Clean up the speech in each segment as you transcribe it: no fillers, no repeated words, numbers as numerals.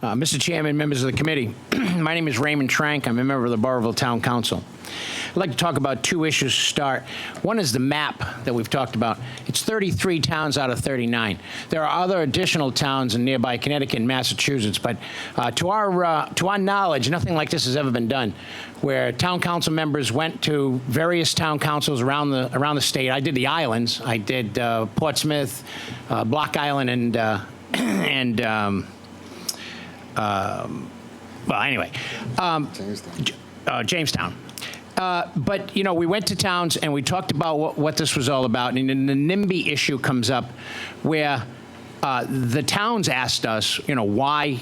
Mr. Chairman, members of the committee, my name is Raymond Tran. I'm a member of the Barrington Town Council. I'd like to talk about two issues to start. One is the map that we've talked about. It's 33 towns out of 39. There are other additional towns in nearby Connecticut and Massachusetts, but to our knowledge, nothing like this has ever been done, where town council members went to various town councils around the state. I did the islands. I did Portsmouth, Block Island, well, anyway, Jamestown. But, you know, we went to towns and we talked about what this was all about. And then the NIMBY issue comes up where the towns asked us, you know, why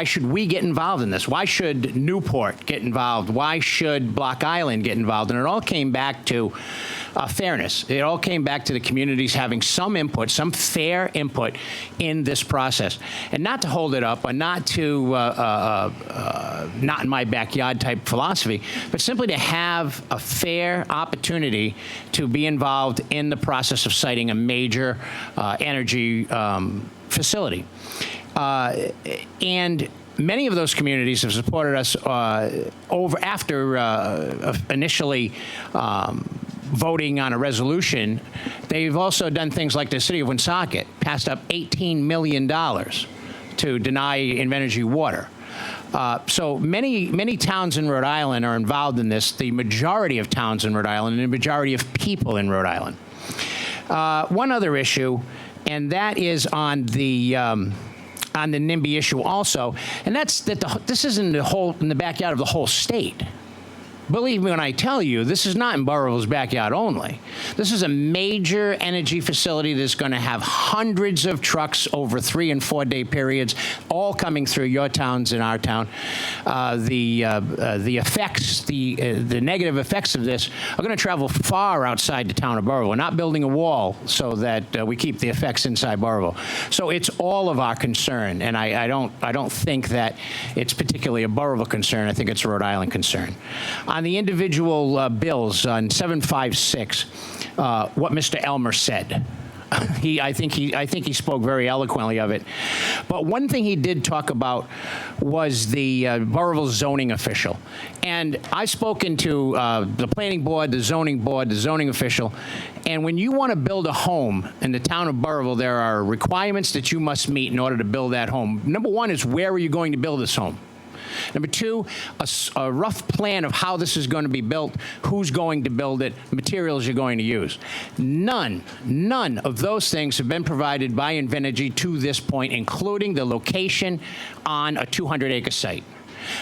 should we get involved in this? Why should Newport get involved? Why should Block Island get involved? And it all came back to fairness. It all came back to the communities having some input, some fair input in this process. And not to hold it up, or not to not in my backyard type philosophy, but simply to have a fair opportunity to be involved in the process of siting a major energy facility. And many of those communities have supported us after initially voting on a resolution. They've also done things like the city of Woonsocket passed up $18 million to deny Invenergy water. So many towns in Rhode Island are involved in this, the majority of towns in Rhode Island and the majority of people in Rhode Island. One other issue, and that is on the NIMBY issue also, and that's that this is in the backyard of the whole state. Believe me when I tell you, this is not in Burrill's backyard only. This is a major energy facility that's going to have hundreds of trucks over 3- and 4-day periods, all coming through your towns and our town. The effects, the negative effects of this are going to travel far outside the town of Burrill. We're not building a wall so that we keep the effects inside Burrill. So it's all of our concern, and I don't think that it's particularly a Burrill concern. I think it's a Rhode Island concern. On the individual bills on 756, what Mr. Elmer said, I think he spoke very eloquently of it. But one thing he did talk about was the borough zoning official. And I've spoken to the planning board, the zoning official, and when you want to build a home in the town of Burrill, there are requirements that you must meet in order to build that home. Number one is, where are you going to build this home? Number two, a rough plan of how this is going to be built, who's going to build it, materials you're going to use. None of those things have been provided by Invenergy to this point, including the location on a 200-acre site.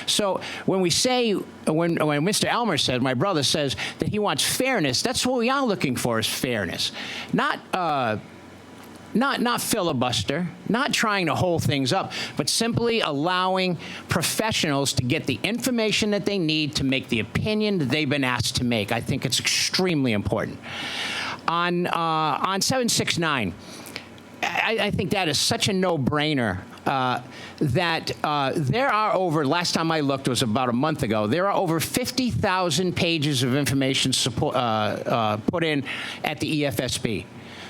So when we say, when Mr. Elmer said, my brother says that he wants fairness, that's what we are looking for, is fairness. Not filibuster, not trying to hold things up, but simply allowing professionals to get the information that they need to make the opinion that they've been asked to make. I think it's extremely important. On 769, I think that is such a no-brainer that there are over, last time I looked was about a month ago, there are over 50,000 pages of information put in at the EFSB.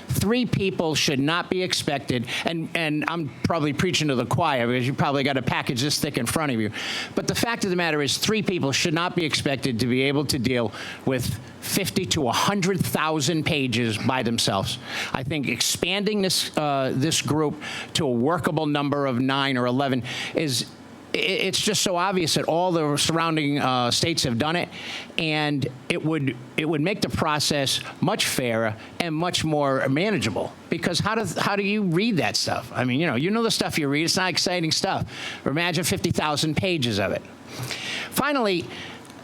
3 people should not be expected, and I'm probably preaching to the choir because you probably got a package this thick in front of you, but the fact of the matter is 3 people should not be expected to be able to deal with 50 to 100,000 pages by themselves. I think expanding this group to a workable number of 9 or 11 is, it's just so obvious that all the surrounding states have done it, and it would make the process much fairer and much more manageable. Because how do you read that stuff? I mean, you know the stuff you read. It's not exciting stuff. Imagine 50,000 pages of it. Finally,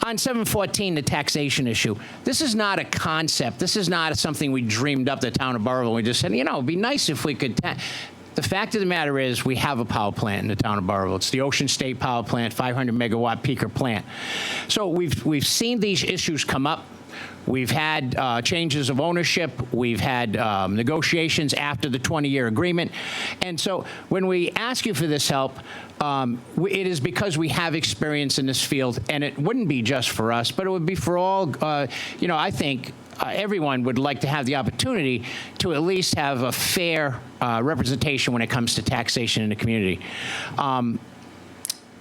on 714, the taxation issue. This is not a concept. This is not something we dreamed up, the town of Burrill. We just said, you know, it'd be nice if we could. The fact of the matter is, we have a power plant in the town of Burrill. It's the Ocean State Power Plant, 500 megawatt peaker plant. So we've seen these issues come up. We've had changes of ownership. We've had negotiations after the 20-year agreement. And so when we ask you for this help, it is because we have experience in this field, and it wouldn't be just for us, but it would be for all, you know, I think everyone would like to have the opportunity to at least have a fair representation when it comes to taxation in the community.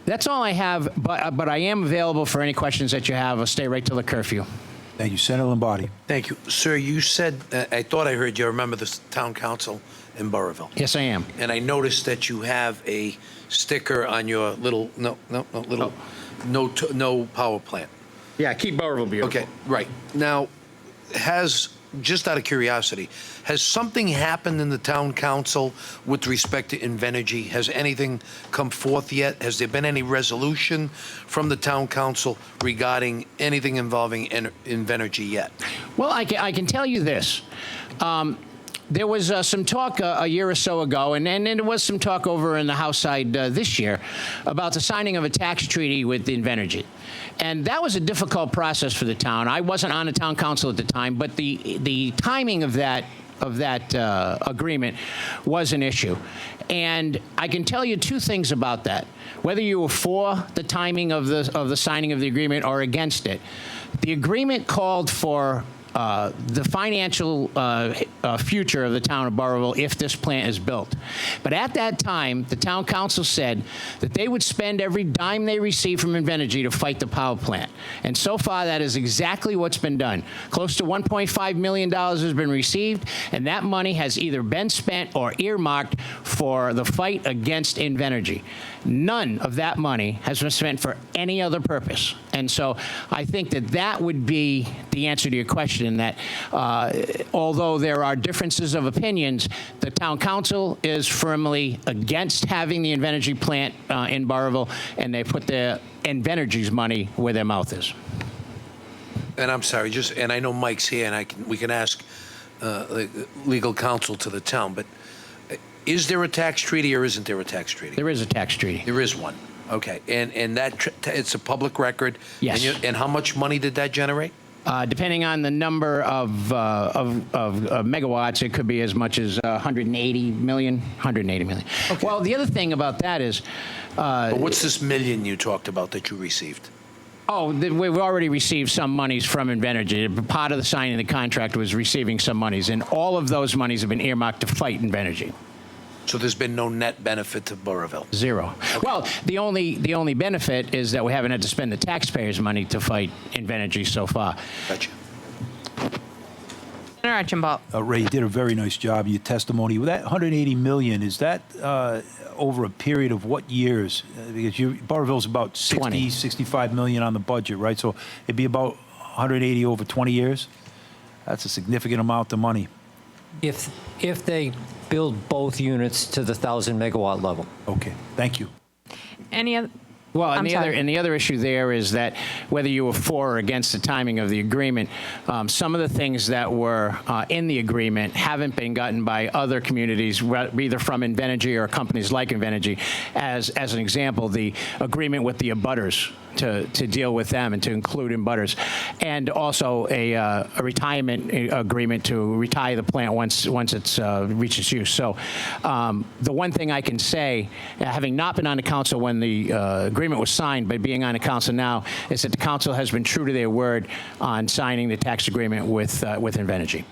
That's all I have, but I am available for any questions that you have. I'll stay right till the curfew. Thank you. Senator Lombardi. Thank you. Sir, you said, I thought I heard you remember the town council in Burrillville. Yes, I am. And I noticed that you have a sticker on your little, no power plant. Yeah, keep Burrillville beautiful. Okay, right. Now, just out of curiosity, has something happened in the town council with respect to Invenergy? Has anything come forth yet? Has there been any resolution from the town council regarding anything involving Invenergy yet? Well, I can tell you this. There was some talk a year or so ago, and there was some talk over in the House side this year about the signing of a tax treaty with Invenergy. And that was a difficult process for the town. I wasn't on the town council at the time, but the timing of that agreement was an issue. And I can tell you two things about that. Whether you were for the timing of the signing of the agreement or against it, the agreement called for the financial future of the town of Burrillville if this plant is built. But at that time, the town council said that they would spend every dime they received from Invenergy to fight the power plant. And so far, that is exactly what's been done. Close to $1.5 million has been received, and that money has either been spent or earmarked for the fight against Invenergy. None of that money has been spent for any other purpose. And so I think that would be the answer to your question, that although there are differences of opinions, the town council is firmly against having the Invenergy plant in Burrillville, and they put their Invenergy's money where their mouth is. And I'm sorry, and I know Mike's here, and we can ask legal counsel to the town, but is there a tax treaty or isn't there a tax treaty? There is a tax treaty. There is one. Okay, and that it's a public record. Yes. And how much money did that generate? Depending on the number of megawatts, it could be as much as 180 million. 180 million. Okay. Well, the other thing about that is, but what's this million you talked about that you received? We've already received some monies from Invenergy. Part of the signing of the contract was receiving some monies, and all of those monies have been earmarked to fight Invenergy. So there's been no net benefit to Burrillville? Zero. Okay. Well, the only benefit is that we haven't had to spend the taxpayers' money to fight Invenergy so far. Gotcha. Senator Archambault. Ray, you did a very nice job in your testimony. With that 180 million, is that over a period of what years? Because Burrillville's about 60, 65 million on the budget, right? So it'd be about 180 over 20 years? That's a significant amount of money. If they build both units to the 1,000 megawatt level. Okay, thank you. Any other? Well, and the other issue there is that whether you were for or against the timing of the agreement, some of the things that were in the agreement haven't been gotten by other communities, either from Invenergy or companies like Invenergy. As an example, the agreement with the abutters to deal with them and to include abutters, and also a retirement agreement to retire the plant once it's reached its use. So the one thing I can say, having not been on the council when the agreement was signed, but being on the council now, is that the council has been true to their word on signing the tax agreement with Invenergy.